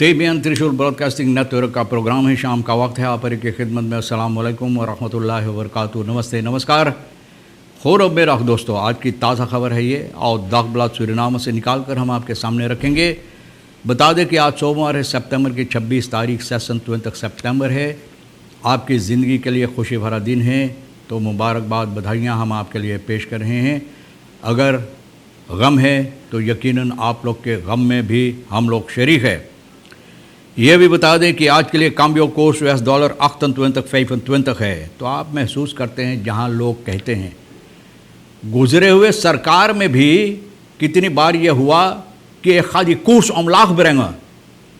TBN त्रिशूल broadcasting network का programme है। शाम का वक्त है। आप की खिदमत में अस्सलाम वालेकुम व रहमतुल्लाहि व बरकातुहू। नमस्ते, नमस्कार। खौर मेरा दोस्तों, आज की ताज़ा खबर है ये, और दागब्लाद सूरीनाम से निकाल कर हम आपके सामने रखेंगे। बता दें कि आज सोमवार है, सितंबर की 26 तारीख से 27 सितंबर है। आपकी ज़िंदगी के लिए खुशी भरा दिन है, तो मुबारकबाद, बधाइयाँ हम आपके लिए पेश कर रहे हैं। अगर गम है तो यकीनन आप लोग के गम में भी हम लोग शरीक है। ये भी बता दें कि आज के लिए काम्बियो कोर्स $28,25 है। तो आप महसूस करते हैं, जहां लोग कहते हैं गुजरे हुए सरकार में भी कितनी बार ये हुआ कि एक खादी कोर्स अमलाख बरेंगा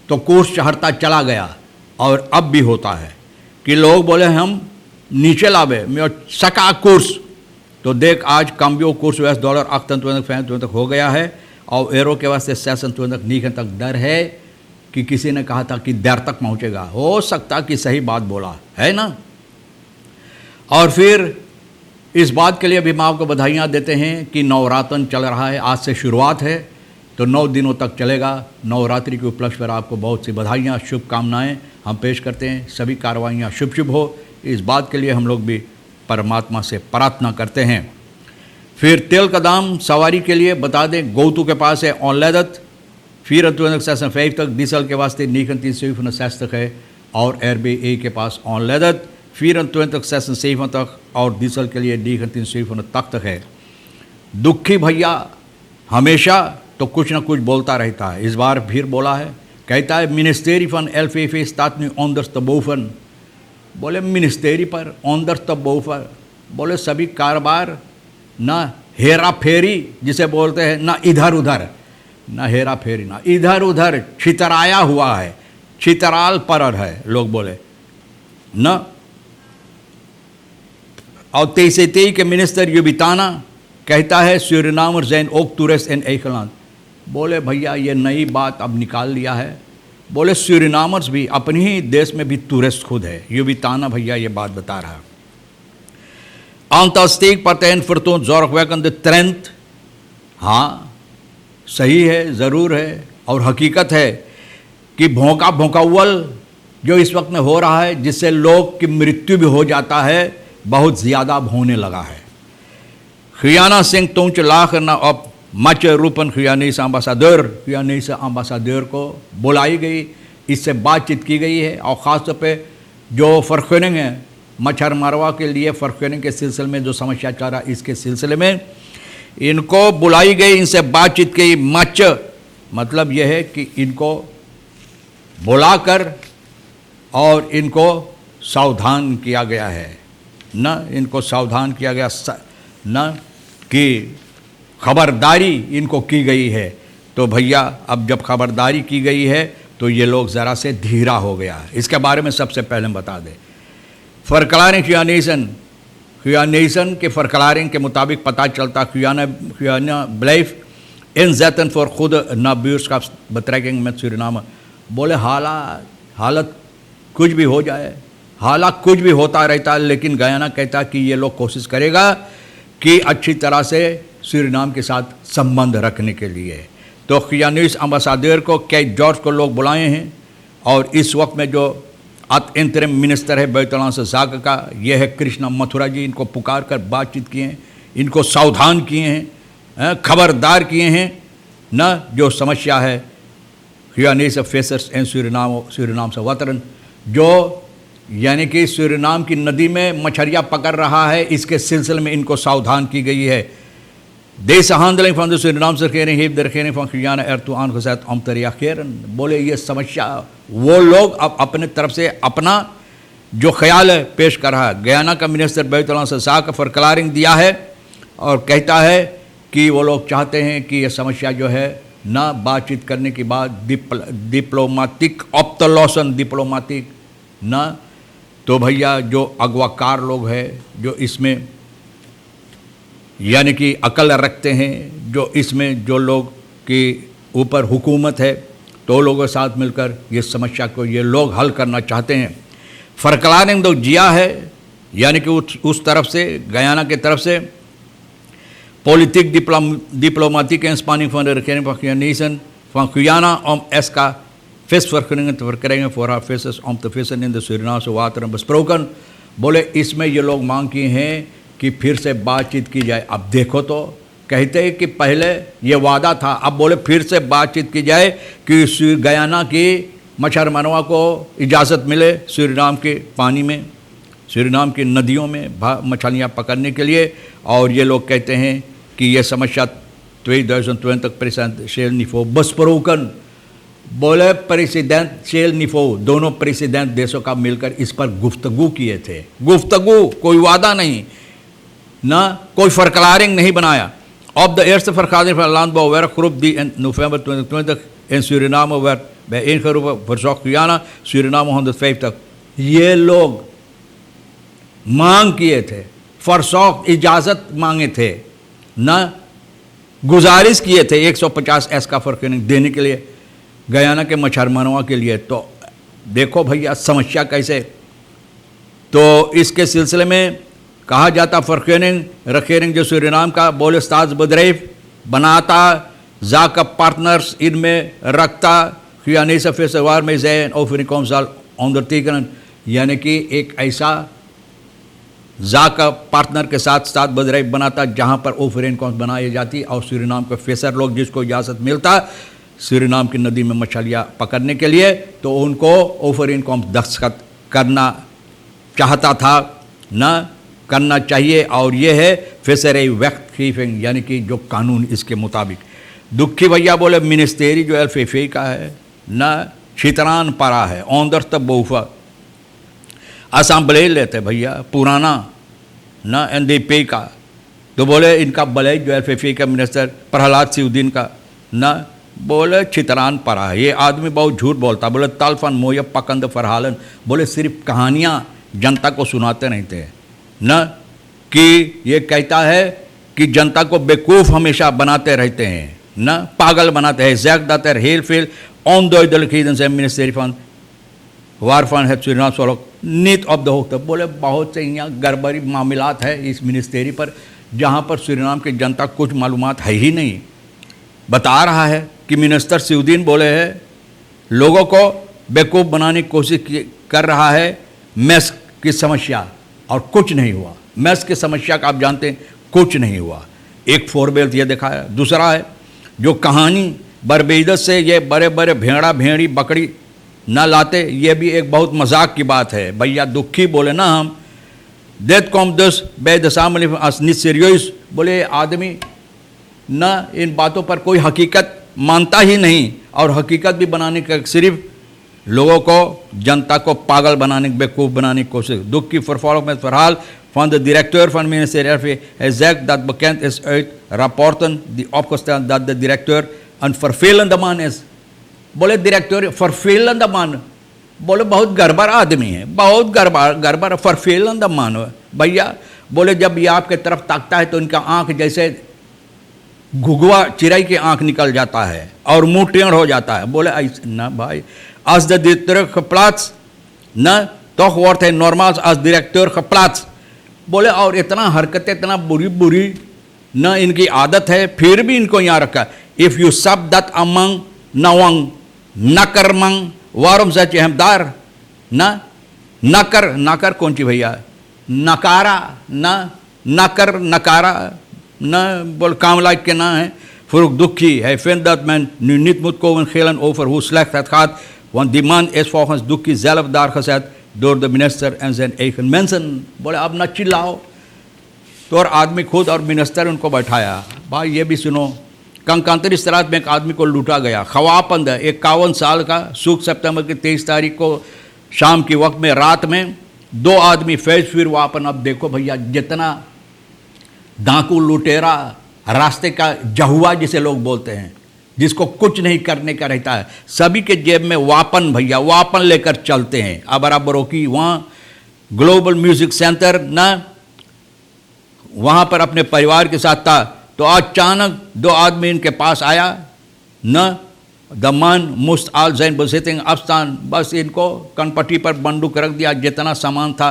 तो कोर्स चढ़ता चला गया, और अब भी होता है कि लोग बोले हम नीचे लावे मैं सका कोर्स। तो देख, आज काम्बियो कोर्स $28,25 हो गया है, और एरो के वास्ते 26 नीचे तक डर है कि किसी ने कहा था कि देर तक पहुंचेगा। हो सकता कि सही बात बोला है ना। और फिर इस बात के लिए भी हम आपको बधाइयाँ देते हैं कि नवरात्र चल रहा है। आज से शुरुआत है, तो 9 दिनों तक चलेगा। नवरात्रि के उपलक्ष्य पर आपको बहुत सी बधाइयाँ, शुभकामनाएं हम पेश करते हैं। सभी कार्रवाइयाँ शुभ शुभ हो, इस बात के लिए हम लोग भी परमात्मा से प्रार्थना करते हैं। फिर तेल का दाम सवारी के लिए बता दें, गौतू के पास है ऑनलेदत 24,5 तक, डीजल के वास्ते 29,7 तक है, और RBA के पास ऑनलेदत 24,6 तक, और डीजल के लिए 29,7 तक है। दुखी भैया हमेशा तो कुछ ना कुछ बोलता रहता है, इस बार फिर बोला है। कहता है मिनिस्टेरी फन LFF स्टार्ट न्यू ऑनदर्स तबोफन। बोले मिनिस्टेरी पर ऑनदर्स तबोफर, बोले सभी कारोबार ना हेरा फेरी जिसे बोलते हैं, ना इधर उधर, ना हेरा फेरी, ना इधर उधर, छितराया हुआ है, छितराल पर है, लोग बोले न। और 23 के मिनिस्टर युबिताना कहता है सूरीनामर जैन ओक टूरिस्ट एंड एखलान। बोले भैया ये नई बात अब निकाल लिया है। बोले सूरीनामर्स भी अपने ही देश में भी टूरिस्ट खुद है। युबिताना भैया ये बात बता रहा है। aantal steekpartijen vertoont zorgwekkende trend। हाँ सही है, ज़रूर है, और हकीकत है कि भोंका भोंकावल जो इस वक्त में हो रहा है, जिससे लोग की मृत्यु भी हो जाता है, बहुत ज़्यादा होने लगा है। खियाना सिंह तोंच लाख ना अब मच रूपन खियानीस अम्बासाडर को बुलाई गई, इससे बातचीत की गई है। और ख़ास तौर पे जो फ़र्खनिंग है, मच्छर मरवा के लिए फ़र्खनिंग के सिलसिले में जो समस्या चल रहा है, इसके सिलसिले में इनको बुलाई गई, इनसे बातचीत की। मच मतलब यह है कि इनको बुलाकर और इनको सावधान किया गया है, न इनको सावधान किया गया, न कि खबरदारी इनको की गई है। तो भैया अब जब खबरदारी की गई है तो ये लोग ज़रा से धीरा हो गया है। इसके बारे में सबसे पहले हम बता दें, फरकलारिंग खुयानेसन के फरकलारिंग के मुताबिक पता चलता खुयाना ब्लेफ इन जैतन फॉर खुद नाब्यूर्स का बतरेंगे में सूरीनाम। बोले हालत कुछ भी हो जाए, हालात कुछ भी होता रहता है, लेकिन गयाना कहता कि ये लोग कोशिश करेगा कि अच्छी तरह से सूरीनाम के साथ संबंध रखने के लिए। तो खियानीस अम्बासाडर को कैट जॉर्ज को लोग बुलाए हैं, और इस वक्त में जो इंतरिम मिनिस्टर है बैतुल से जाक का, यह है कृष्णा मथुरा जी। इनको पुकार कर बातचीत किए हैं, इनको सावधान किए हैं, खबरदार किए हैं, न जो समस्या है खियानीस फेसर्स एंड सूरीनाम से वतरन, जो यानी कि सूरीनाम की नदी में मछलियाँ पकड़ रहा है, इसके सिलसिले में इनको सावधान की गई है। देश हांदलिंग फंद सूरीनाम से खेरें हिब दर खेरें फंखियाना एरतु आन खसैत अमतरिया खेरन। बोले ये समस्या वो लोग अब अपने तरफ से अपना जो ख्याल है पेश कर रहा है। गयाना का मिनिस्टर बैतुल से साक फरकलारिंग दिया है, और कहता है कि वो लोग चाहते हैं कि ये समस्या जो है ना बातचीत करने के बाद डिप्लोमेटिक ऑप्टोलॉसन डिप्लोमेटिक ना, तो भैया जो अगवाकार लोग हैं, जो इसमें यानी कि अकल रखते हैं, जो इसमें जो लोग के ऊपर हुकूमत है, तो लोगों के साथ मिलकर ये समस्या को ये लोग हल करना चाहते हैं। फरकलारिंग तो जिया है, यानी कि उस तरफ से गयाना के तरफ से politic diplomatic and spanning for the nation for Guyana एस का Visvergunningen voor haar vissers om te vissen in de Surinaamse wateren besproken. बोले इसमें ये लोग मांग किए हैं कि फिर से बातचीत की जाए। अब देखो तो कहते हैं कि पहले ये वादा था, अब बोले फिर से बातचीत की जाए कि गयाना की मछरमनवा को इजाज़त मिले सूरीनाम के पानी में, सूरीनाम की नदियों में मछलियाँ पकड़ने के लिए। और ये लोग कहते हैं कि ये समस्या 2020 presidentieel niveau besproken। बोले प्रेसिडेंशियल निफो दोनों प्रेसिडेंट देशों का मिलकर इस पर गुफ्तगू किए थे। गुफ्तगू, कोई वादा नहीं, ना कोई verklaring नहीं बनाया। Op de eerste vergadering van de landbouwwerkgroep die in november 2020 in Suriname werd bijeengeroepen verzocht Guyana Suriname 150। ये लोग मांग किए थे, फरसौख इजाज़त मांगे थे, ना गुजारिश किए थे 150 एस का फर्कनिंग देने के लिए गयाना के मछरमनवा के लिए। तो देखो भैया समस्या कैसे। तो इसके सिलसिले में कहा जाता फर्कनिंग रखेरिंग जो सूरीनाम का बोले स्टाट्सbedrijf बनाता, जाकर पार्टनर्स इनमें रखता, Guyanese visser waarmee zij een overeenkomst zal ondertekenen, यानी कि एक ऐसा जाका पार्टनर के साथ स्टाट्सbedrijf बनाता जहाँ पर ओवरएनकॉम्स बनाई जाती और सूरीनाम के फिशर लोग जिसको इजाज़त मिलता सूरीनाम की नदी में मछलियाँ पकड़ने के लिए, तो उनको ओवरएनकॉम्स दस्तखत करना चाहता था, ना करना चाहिए। और ये है फिशरी वक्फीफिंग, यानी कि जो कानून इसके मुताबिक। दुखी भैया बोले मिनिस्टेरी जो एलफेफे का है ना छितरान पड़ा है ऑन्दर तब बहुफा असेंबली लेते भैया पुराना ना NDP का। तो बोले इनका बले जो एलफेफे का मिनिस्टर प्रहलाद सिउद्दीन का ना बोले छितरान पड़ा है। ये आदमी बहुत झूठ बोलता। बोले तालफन मोयब पकंद फरहालन, बोले सिर्फ कहानियाँ जनता को सुनाते नहीं थे ना, कि ये कहता है कि जनता को बेवकूफ़ हमेशा बनाते रहते हैं ना, पागल बनाते हैं। जैक दातर heel veel onduidelijkheden zijn ministerie van waarvan het Surinaams volk niet op de hoogte। बोले बहुत से यहाँ गड़बड़ी मामलात है इस मिनिस्ट्री पर जहाँ पर सूरीनाम की जनता कुछ मालूमात है ही नहीं। बता रहा है कि मिनिस्टर सिउद्दीन बोले है लोगों को बेवकूफ़ बनाने की कोशिश कर रहा है मेस की समस्या, और कुछ नहीं हुआ। मेस की समस्या का आप जानते हैं कुछ नहीं हुआ। एक फोरबेल्ट ये देखा है। दूसरा है जो कहानी बरबेदत से ये बड़े बड़े भेड़ा भेड़ी बकरी ना लाते, ये भी एक बहुत मजाक की बात है भैया। दुखी बोले ना हम देत कॉम दस बेदसामली असनी सीरियस, बोले आदमी ना इन बातों पर कोई हकीकत मानता ही नहीं, और हकीकत भी बनाने का सिर्फ लोगों को जनता को पागल बनाने बेवकूफ़ बनाने की कोशिश। दुख की vervolg met verhaal van de directeur van het ministerie RV. Hij zegt dat bekend is uit rapporten die opgesteld dat de directeur een vervelende man is। बोले डायरेक्टर फरफेलंद मान, बोले बहुत गड़बड़ आदमी है, बहुत गड़बड़ फरफेलंद मान भैया। बोले जब ये आपके तरफ ताकता है तो इनका आँख जैसे घुघुआ चिड़ै की आँख निकल जाता है और मुंह टेढ़ हो जाता है। बोले ऐसे ना भाई, als de directeur geplaatst ना toch wordt hij normaal als directeur geplaatst। बोले और इतना हरकतें इतना बुरी बुरी ना इनकी आदत है, फिर भी इनको यहाँ रखा। इफ़ यू सब dat among nawang नकर मंग वारम सच हमदार ना नकर कौन सी भैया, नकारा ना नकर नकारा ना बोल काम लाइक के ना है। Vroeg Doekie, hij vindt dat men nu niet moet komen gillen over hoe slecht het gaat, want die man is volgens Doekie zelf daar gezet door de minister en zijn eigen mensen। बोले अब न चिल्लाओ, तो और आदमी खुद और minister उनको बैठाया। भाई ये भी सुनो, कंकांतरी सरात में एक आदमी को लूटा गया, खवापंद 51 साल का। सूख सितंबर की 23 तारीख को शाम के वक्त में रात में 2 आदमी फैज फिर वापन। अब देखो भैया जितना डाकू लुटेरा रास्ते का जहुआ जिसे लोग बोलते हैं, जिसको कुछ नहीं करने का रहता है, सभी के जेब में वापन भैया, वापन लेकर चलते हैं। अब बराबरों की वहाँ ग्लोबल म्यूजिक सेंटर ना, वहाँ पर अपने परिवार के साथ था, तो अचानक 2 आदमी इनके पास आया न, the man moest al zijn bezitting afstaan, बस इनको कनपट्टी पर बंदूक रख दिया जितना सामान था।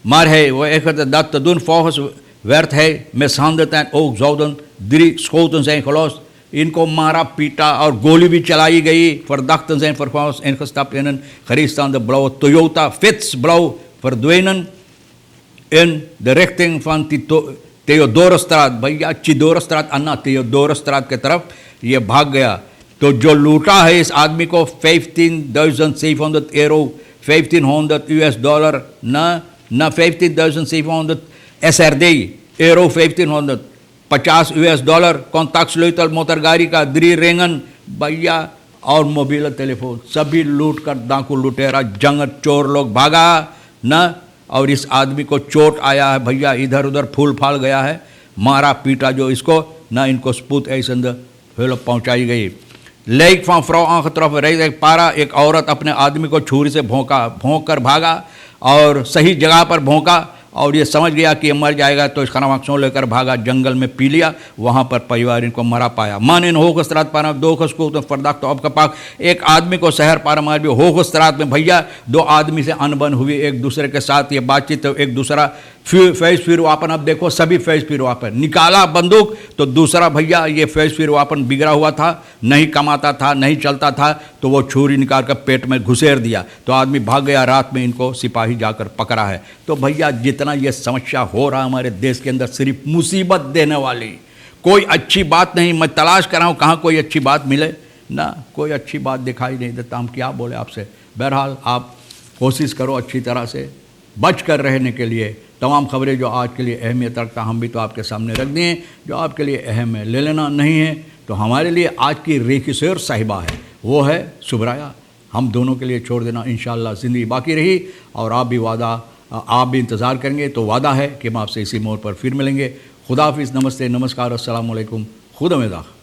Maar hij weigerde dat te doen, volgens werd hij mishandeld en ook zouden 3 schoten zijn gelost। इनको मारा पीटा और गोली भी चलाई गई। Verdachten zijn vervolgens ingestapt in een gerichtstaande blauwe Toyota Fitz blauw verdwenen in de richting van Theodorusstraat, भैया चिदोरस्त्रात अन्ना थियोडोरस्त्रात की तरफ ये भाग गया। तो जो लूटा है इस आदमी को 15,700 euro, 1500 US dollar, न 15,700 SRD, euro 1500, 50 US dollar, contact motor गाड़ी का 3 रेंगन भैया और मोबाइल टेलीफोन सभी लूट कर डाकू लुटेरा जंगल चोर लोग भागा न। और इस आदमी को चोट आया है भैया, इधर उधर फूल फाल गया है, मारा पीटा जो इसको न इनको स्पूत ऐसे पहुंचाई गई। लेक फां फ्रॉ आंखत्रफ रही पारा, एक औरत अपने आदमी को छुरी से भोंक कर भागा और सही जगह पर भोंका और ये समझ गया कि ये मर जाएगा तो इस खनावाक्सों लेकर भागा, जंगल में पी लिया, वहाँ पर परिवार इनको मरा पाया। मान इन होगस्त्रात पारा दो खस को तो फरदाक तो अब का पाक एक आदमी को शहर पारा मार भी होगस्त्रात में भैया 2 आदमी से अनबन हुई एक दूसरे के साथ, ये बातचीत तो एक दूसरा फेस फिर वापन, अब देखो सभी फेस फिर वापन, निकाला बंदूक तो दूसरा भैया ये फेस फिर वापन बिगड़ा हुआ था, नहीं कमाता था, नहीं चलता था, तो वो छुरी निकाल कर पेट में घुसेर दिया तो आदमी भाग गया। रात में इनको सिपाही जाकर पकड़ा है। तो भैया जितना ये समस्या हो रहा हमारे देश के अंदर सिर्फ मुसीबत देने वाली, कोई अच्छी बात नहीं। मैं तलाश कर रहा हूँ कहाँ कोई अच्छी बात मिले ना, कोई अच्छी बात दिखाई नहीं देता। हम क्या बोले आपसे, बहरहाल आप कोशिश करो अच्छी तरह से बच कर रहने के लिए। तमाम खबरें जो आज के लिए अहमियत रखता हम भी तो आपके सामने रख दिए, जो आपके लिए अहम है ले लेना, नहीं है तो हमारे लिए आज की रेखिसर साहिबा है, वो है सुब्राया, हम दोनों के लिए छोड़ देना। इंशाअल्लाह ज़िंदगी बाकी रही और आप भी इंतज़ार करेंगे तो वादा है कि हम आपसे इसी मोड़ पर फिर मिलेंगे। खुदा हाफिज़, नमस्ते, नमस्कार, अस्सलाम वालेकुम, खुदा में